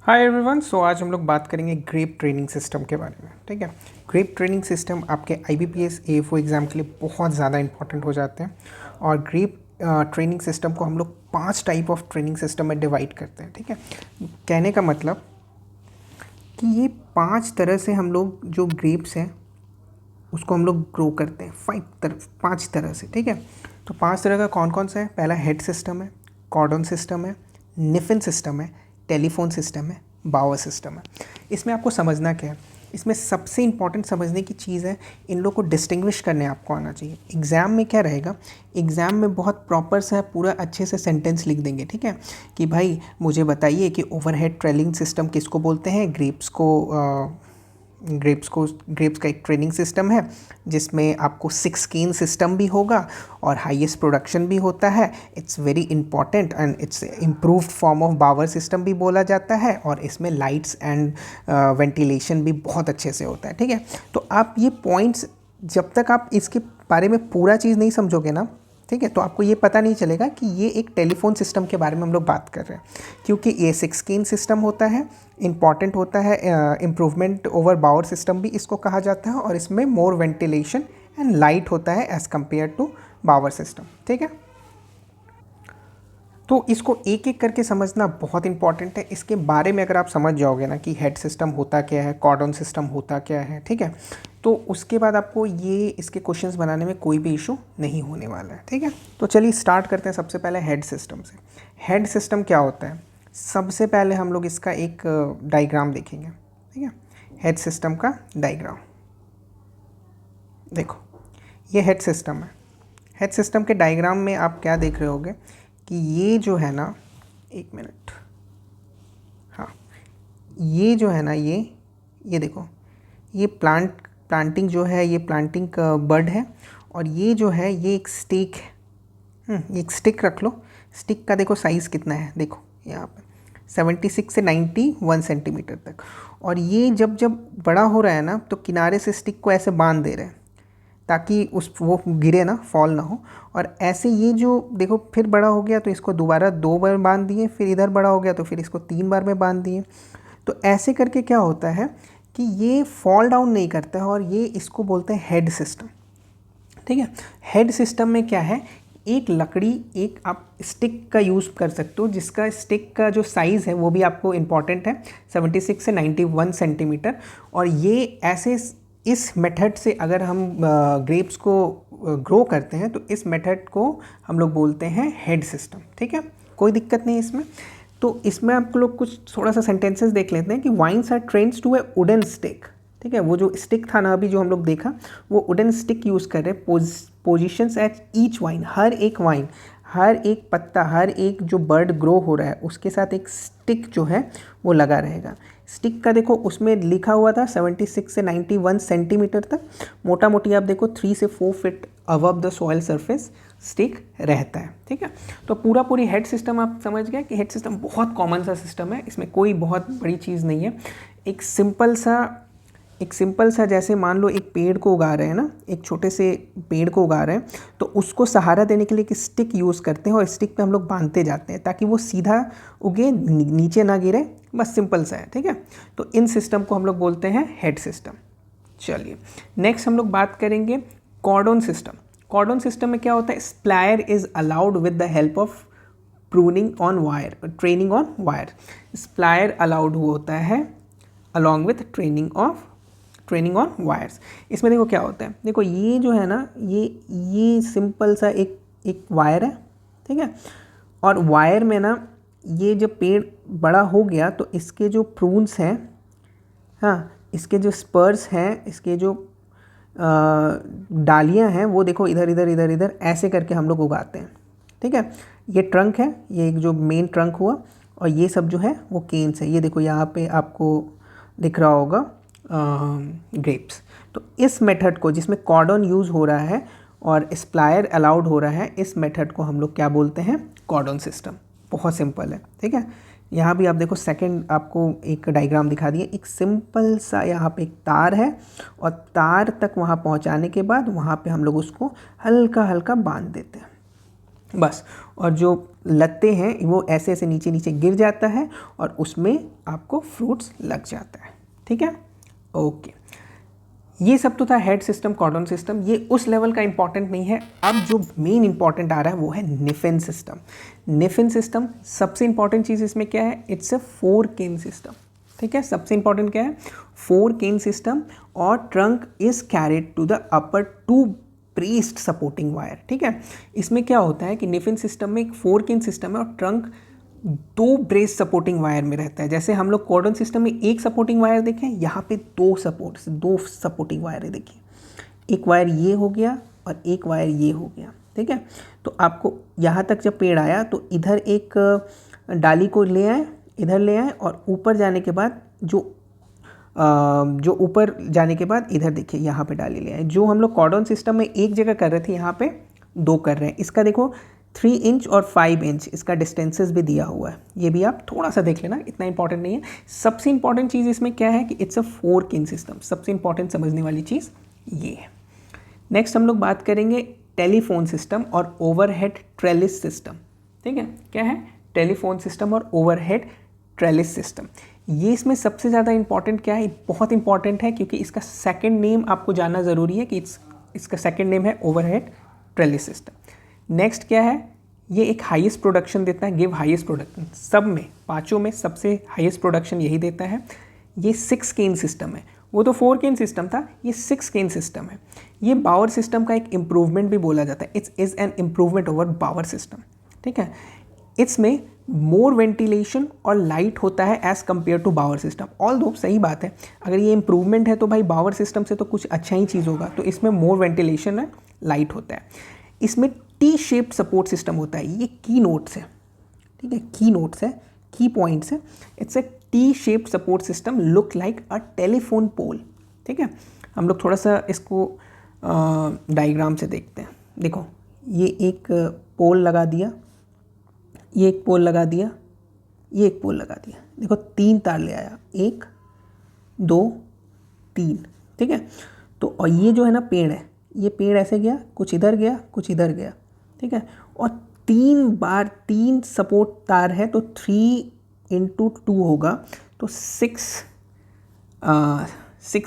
Hi everyone. सो आज हम लोग बात करेंगे ग्रेप ट्रेनिंग सिस्टम के बारे में। ठीक है, ग्रेप ट्रेनिंग सिस्टम आपके IBPS AFO एग्ज़ाम के लिए बहुत ज़्यादा इंपॉर्टेंट हो जाते हैं। और ग्रेप ट्रेनिंग सिस्टम को हम लोग 5 टाइप ऑफ ट्रेनिंग सिस्टम में डिवाइड करते हैं। ठीक है, कहने का मतलब कि ये 5 तरह से हम लोग जो ग्रेप्स हैं उसको हम लोग ग्रो करते हैं 5 तरह से। ठीक है, तो 5 तरह का कौन कौन सा है? पहला हेड सिस्टम है, कॉर्डन सिस्टम है, निफिन सिस्टम है, टेलीफोन सिस्टम है, बावर सिस्टम है। इसमें आपको समझना क्या है, इसमें सबसे इंपॉर्टेंट समझने की चीज़ है, इन लोग को डिस्टिंग्विश करने आपको आना चाहिए। एग्ज़ाम में क्या रहेगा, एग्ज़ाम में बहुत प्रॉपर सा पूरा अच्छे से सेंटेंस लिख देंगे। ठीक है, कि भाई मुझे बताइए कि ओवरहेड ट्रेलिंग सिस्टम किसको बोलते हैं। ग्रेप्स का एक ट्रेनिंग सिस्टम है जिसमें आपको 6 केन सिस्टम भी होगा और हाईएस्ट प्रोडक्शन भी होता है। It's very important and it's improved form of bower system भी बोला जाता है। और इसमें लाइट्स एंड वेंटिलेशन भी बहुत अच्छे से होता है। ठीक है, तो आप ये पॉइंट्स जब तक आप इसके बारे में पूरा चीज़ नहीं समझोगे ना, ठीक है, तो आपको ये पता नहीं चलेगा कि ये एक टेलीफोन सिस्टम के बारे में हम लोग बात कर रहे हैं। क्योंकि ये 6 केन सिस्टम होता है, इम्पॉर्टेंट होता है, इम्प्रूवमेंट ओवर बावर सिस्टम भी इसको कहा जाता है। और इसमें मोर वेंटिलेशन एंड लाइट होता है as compared to bower system. ठीक है, तो इसको एक एक करके समझना बहुत इंपॉर्टेंट है। इसके बारे में अगर आप समझ जाओगे ना कि हेड सिस्टम होता क्या है, कॉर्डन सिस्टम होता क्या है, ठीक है, तो उसके बाद आपको ये इसके क्वेश्चंस बनाने में कोई भी इशू नहीं होने वाला है। ठीक है, तो चलिए स्टार्ट करते हैं सबसे पहले हेड सिस्टम से। हेड सिस्टम क्या होता है, सबसे पहले हम लोग इसका एक डायग्राम देखेंगे। ठीक है, हेड सिस्टम का डायग्राम देखो, ये हेड सिस्टम है। हेड सिस्टम के डायग्राम में आप क्या देख रहे होगे कि ये जो है ना, एक मिनट, हाँ, ये जो है ना, ये देखो, ये प्लांटिंग जो है, ये प्लांटिंग का बर्ड है। और ये जो है ये एक स्टिक है। एक स्टिक रख लो। स्टिक का देखो साइज़ कितना है, देखो यहाँ पे 76 से 91 सेंटीमीटर तक। और ये जब जब बड़ा हो रहा है ना, तो किनारे से स्टिक को ऐसे बांध दे रहे हैं ताकि वो गिरे ना, फॉल ना हो। और ऐसे ये जो देखो, फिर बड़ा हो गया तो इसको दोबारा 2 बार बांध दिए, फिर इधर बड़ा हो गया तो फिर इसको 3 बार में बांध दिए। तो ऐसे करके क्या होता है कि ये फॉल डाउन नहीं करता है। और ये इसको बोलते हैं हेड सिस्टम। ठीक है, हेड सिस्टम में क्या है, एक लकड़ी, एक आप स्टिक का यूज़ कर सकते हो, जिसका स्टिक का जो साइज़ है वो भी आपको इम्पॉर्टेंट है, 76 से 91 सेंटीमीटर। और ये ऐसे इस मेथड से अगर हम ग्रेप्स को ग्रो करते हैं तो इस मेथड को हम लोग बोलते हैं हेड सिस्टम। ठीक है, कोई दिक्कत नहीं इसमें। तो इसमें आप लोग कुछ थोड़ा सा सेंटेंसेस देख लेते हैं कि vines are trains to a wooden stick. ठीक है, वो जो स्टिक था ना अभी जो हम लोग देखा, वो वुडन स्टिक यूज़ कर रहे हैं। पोजिशंस एट ईच वाइन, हर एक वाइन, हर एक पत्ता, हर एक जो बर्ड ग्रो हो रहा है उसके साथ एक स्टिक जो है वो लगा रहेगा। स्टिक का देखो उसमें लिखा हुआ था 76 से 91 सेंटीमीटर तक। मोटा मोटी आप देखो 3 से 4 feet above the soil surface stick रहता है। ठीक है, तो पूरी हेड सिस्टम आप समझ गए कि हेड सिस्टम बहुत कॉमन सा सिस्टम है, इसमें कोई बहुत बड़ी चीज़ नहीं है। एक सिंपल सा जैसे मान लो एक पेड़ को उगा रहे हैं ना, एक छोटे से पेड़ को उगा रहे हैं, तो उसको सहारा देने के लिए एक स्टिक यूज़ करते हैं और स्टिक पे हम लोग बांधते जाते हैं ताकि वो सीधा उगे, नीचे ना गिरे। बस सिंपल सा है। ठीक है, तो इन सिस्टम को हम लोग बोलते हैं हेड सिस्टम। चलिए नेक्स्ट हम लोग बात करेंगे कॉर्डन सिस्टम। कॉर्डन सिस्टम में क्या होता है, espalier is allowed with the help of pruning on wire, training on wire. Espalier allowed होता है along with training on wires. इसमें देखो क्या होता है, देखो ये जो है ना, ये सिंपल सा एक वायर है। ठीक है, और वायर में ना, ये जब पेड़ बड़ा हो गया तो इसके जो प्रून्स हैं, हाँ, इसके जो स्पर्स हैं, इसके जो डालियाँ हैं, वो देखो इधर इधर इधर इधर ऐसे करके हम लोग उगाते हैं। ठीक है, ये ट्रंक है, ये एक जो मेन ट्रंक हुआ, और ये सब जो है वो केन्स है। ये देखो यहाँ पे आपको दिख रहा होगा ग्रेप्स। तो इस मेथड को, जिसमें कॉर्डन यूज़ हो रहा है और स्प्लायर अलाउड हो रहा है, इस मेथड को हम लोग क्या बोलते हैं, कॉर्डन सिस्टम। बहुत सिंपल है। ठीक है, यहाँ भी आप देखो, सेकंड आपको एक डायग्राम दिखा दिए, एक सिंपल सा यहाँ पे एक तार है और तार तक वहाँ पहुँचाने के बाद वहाँ पे हम लोग उसको हल्का हल्का बांध देते हैं बस। और जो लत्ते हैं वो ऐसे ऐसे नीचे नीचे गिर जाता है और उसमें आपको फ्रूट्स लग जाता है। ठीक है, ओके। ये सब तो था हेड सिस्टम, कॉर्डन सिस्टम, ये उस लेवल का इंपॉर्टेंट नहीं है। अब जो मेन इंपॉर्टेंट आ रहा है वो है निफिन सिस्टम। निफिन सिस्टम सबसे इंपॉर्टेंट चीज़ इसमें क्या है, इट्स अ 4 केन सिस्टम। ठीक है, सबसे इंपॉर्टेंट क्या है, 4 केन सिस्टम और trunk is carried to the upper 2 braced supporting wire. ठीक है, इसमें क्या होता है कि निफिन सिस्टम में एक 4 केन सिस्टम है और ट्रंक 2 ब्रेस्ड सपोर्टिंग वायर में रहता है। जैसे हम लोग कॉर्डन सिस्टम में एक सपोर्टिंग वायर देखें, यहाँ पे 2 सपोर्टिंग वायर है। देखिए, एक वायर ये हो गया और एक वायर ये हो गया। ठीक है, तो आपको यहाँ तक जब पेड़ आया तो इधर एक डाली को ले आए, इधर ले आए और ऊपर जाने के बाद जो ऊपर जाने के बाद इधर देखिए यहाँ पे डाली ले आए। जो हम लोग कॉर्डन सिस्टम में एक जगह कर रहे थे, यहाँ पे 2 कर रहे हैं। इसका देखो 3 इंच और 5 इंच इसका डिस्टेंसेस भी दिया हुआ है, ये भी आप थोड़ा सा देख लेना, इतना इंपॉर्टेंट नहीं है। सबसे इंपॉर्टेंट चीज़ इसमें क्या है कि इट्स अ 4 केन सिस्टम, सबसे इंपॉर्टेंट समझने वाली चीज़ ये है। नेक्स्ट हम लोग बात करेंगे टेलीफोन सिस्टम और ओवरहेड ट्रेलिस सिस्टम। ठीक है, क्या है, टेलीफोन सिस्टम और ओवरहेड ट्रेलिस सिस्टम। ये इसमें सबसे ज़्यादा इंपॉर्टेंट क्या है, बहुत इंपॉर्टेंट है क्योंकि इसका सेकंड नेम आपको जानना ज़रूरी है कि इसका सेकंड नेम है ओवरहेड ट्रेलिस सिस्टम। नेक्स्ट क्या है, ये एक हाईएस्ट प्रोडक्शन देता है, गिव हाईएस्ट प्रोडक्शन, सब में 5 में सबसे हाईएस्ट प्रोडक्शन यही देता है। ये 6 केन सिस्टम है, वो तो 4 केन सिस्टम था, ये 6 केन सिस्टम है। ये बावर सिस्टम का एक इम्प्रूवमेंट भी बोला जाता है, it's is an improvement over bower system. ठीक है, इसमें मोर वेंटिलेशन और लाइट होता है as compared to bower system. All दो सही बात है, अगर ये इम्प्रूवमेंट है तो भाई बावर सिस्टम से तो कुछ अच्छा ही चीज़ होगा, तो इसमें मोर वेंटिलेशन है, लाइट होता है। इसमें टी शेप्ड सपोर्ट सिस्टम होता है, ये की नोट्स है। ठीक है, की नोट्स है, की पॉइंट्स है। It's a T shaped support system look like a telephone pole. ठीक है, हम लोग थोड़ा सा इसको डायग्राम से देखते हैं। देखो, ये एक पोल लगा दिया, ये एक पोल लगा दिया, ये एक पोल लगा दिया। देखो 3 तार ले आया, 1 2 3। ठीक है, तो और ये जो है ना पेड़ है, ये पेड़ ऐसे गया, कुछ इधर गया, कुछ इधर गया। ठीक है, और 3 बार 3 सपोर्ट तार है तो 3 × 2 होगा, तो 6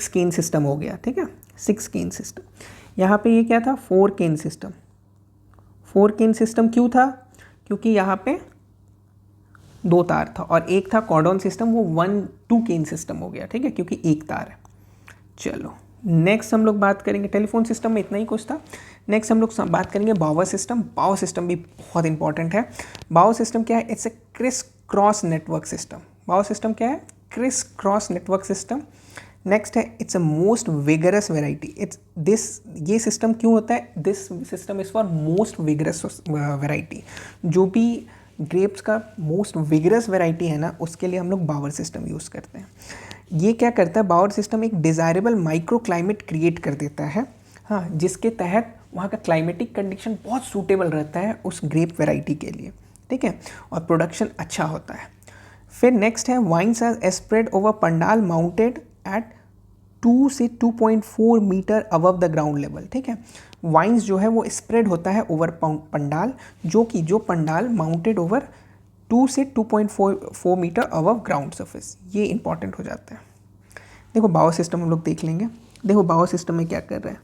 केन सिस्टम हो गया। ठीक है, 6 केन सिस्टम। यहाँ पे ये क्या था, 4 केन सिस्टम। 4 केन सिस्टम क्यों था, क्योंकि यहाँ पे 2 तार था और एक था कॉर्डन सिस्टम, वो 1-2 केन सिस्टम हो गया। ठीक है, क्योंकि एक तार है। चलो नेक्स्ट हम लोग बात करेंगे, टेलीफोन सिस्टम में इतना ही कुछ था। नेक्स्ट हम लोग बात करेंगे बावर सिस्टम। बावर सिस्टम भी बहुत इंपॉर्टेंट है। बावर सिस्टम क्या है, it's a criss cross network system. Bower system क्या है, criss cross network system. Next है it's a most vigorous variety. ये सिस्टम क्यों होता है, this system is for most vigorous variety. जो भी ग्रेप्स का मोस्ट विगरस वेराइटी है ना, उसके लिए हम लोग बावर सिस्टम यूज़ करते हैं। ये क्या करता है, बावर सिस्टम एक डिज़ायरेबल माइक्रो क्लाइमेट क्रिएट कर देता है, हाँ, जिसके तहत वहाँ का क्लाइमेटिक कंडीशन बहुत सूटेबल रहता है उस ग्रेप वेराइटी के लिए। ठीक है, और प्रोडक्शन अच्छा होता है। फिर नेक्स्ट है vines are spread over pandal mounted at 2 से 2.4 metre above the ground level. ठीक है, वाइन्स जो है वो स्प्रेड होता है ओवर पंडाल, जो पंडाल माउंटेड ओवर 2 से 2.4 मीटर अबव ग्राउंड सरफेस। ये इंपॉर्टेंट हो जाता है। देखो बावर सिस्टम हम लोग देख लेंगे। देखो बावर सिस्टम में क्या कर रहे हैं,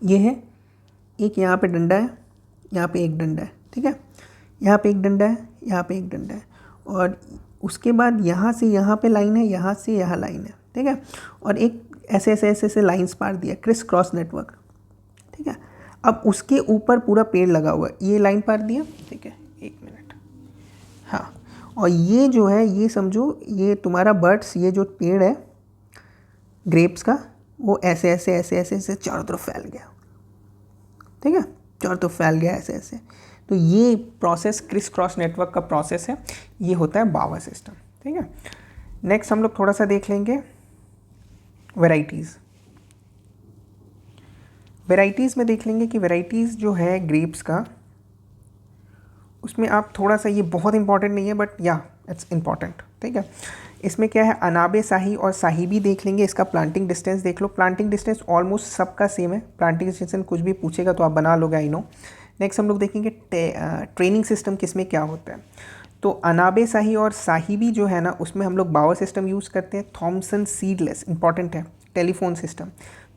ये है एक यहाँ पे डंडा है, यहाँ पे एक डंडा है। ठीक है, यहाँ पे एक डंडा है, यहाँ पे एक डंडा है, और उसके बाद यहाँ से यहाँ पे लाइन है, यहाँ से यहाँ लाइन है। ठीक है, और एक ऐसे लाइन्स पार दिया, क्रिस क्रॉस नेटवर्क। ठीक है, अब उसके ऊपर पूरा पेड़ लगा हुआ है, ये लाइन पार दिया। ठीक है, 1 मिनट, हाँ, और ये जो है, ये समझो ये तुम्हारा बर्ड्स, ये जो पेड़ है ग्रेप्स का, वो ऐसे चारों तरफ फैल गया। ठीक है, चारों तरफ फैल गया ऐसे। तो ये प्रोसेस क्रिस क्रॉस नेटवर्क का प्रोसेस है, ये होता है बावर सिस्टम। ठीक है, नेक्स्ट हम लोग थोड़ा सा देख लेंगे वेराइटीज़ में देख लेंगे कि वेराइटीज़ जो है ग्रेप्स का, उसमें आप थोड़ा सा, ये बहुत इंपॉर्टेंट नहीं है बट या इट्स इंपॉर्टेंट। ठीक है, इसमें क्या है, अनाबे शाही और साहिबी देख लेंगे। इसका प्लांटिंग डिस्टेंस देख लो। प्लांटिंग डिस्टेंस ऑलमोस्ट सबका सेम है। प्लांटिंग डिस्टेंस कुछ भी पूछेगा तो आप बना लोगे, आई नो। नेक्स्ट हम लोग देखेंगे ट्रेनिंग सिस्टम किस में क्या होता है। तो अनाबे शाही और साहिबी जो है ना उसमें हम लोग बावर सिस्टम यूज़ करते हैं। थॉमसन सीडलेस इंपॉर्टेंट है, टेलीफोन सिस्टम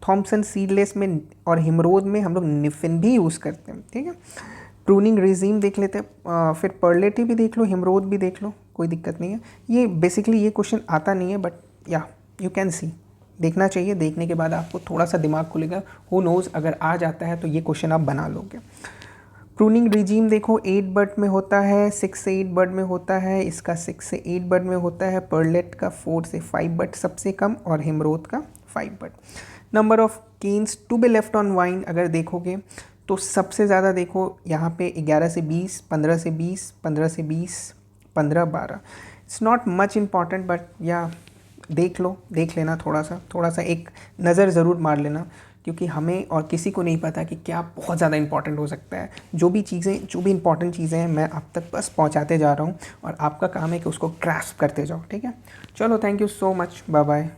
थॉमसन सीडलेस में, और हिमरोद में हम लोग निफिन भी यूज़ करते हैं, ठीक है। प्रूनिंग रिजीम देख लेते हैं, फिर पर्लेटी भी देख लो, हिमरोद भी देख लो, कोई दिक्कत नहीं है। ये बेसिकली ये क्वेश्चन आता नहीं है, बट या यू कैन सी, देखना चाहिए, देखने के बाद आपको थोड़ा सा दिमाग खुलेगा। हु नोज़, अगर आ जाता है तो ये क्वेश्चन आप बना लोगे। प्रूनिंग रिजीम देखो 8 बर्ड में होता है, 6 से 8 बर्ड में होता है, इसका 6 से 8 बर्ड में होता है, पर्लेट का 4 से 5 बर्ड सबसे कम, और हिमरोद का 5 bird. Number of cans to be left on vine अगर देखोगे तो सबसे ज़्यादा देखो यहाँ पे 11 से 20, 15 से 20, 15 से 20, 15, 12। It's not much important, but या देख लो, देख लेना, थोड़ा सा एक नज़र ज़रूर मार लेना, क्योंकि हमें और किसी को नहीं पता कि क्या बहुत ज़्यादा इंपॉर्टेंट हो सकता है। जो भी इंपॉर्टेंट चीज़ें हैं मैं आप तक बस पहुंचाते जा रहा हूं, और आपका काम है कि उसको ग्रास्प करते जाओ, ठीक है। चलो, thank you so much, bye bye.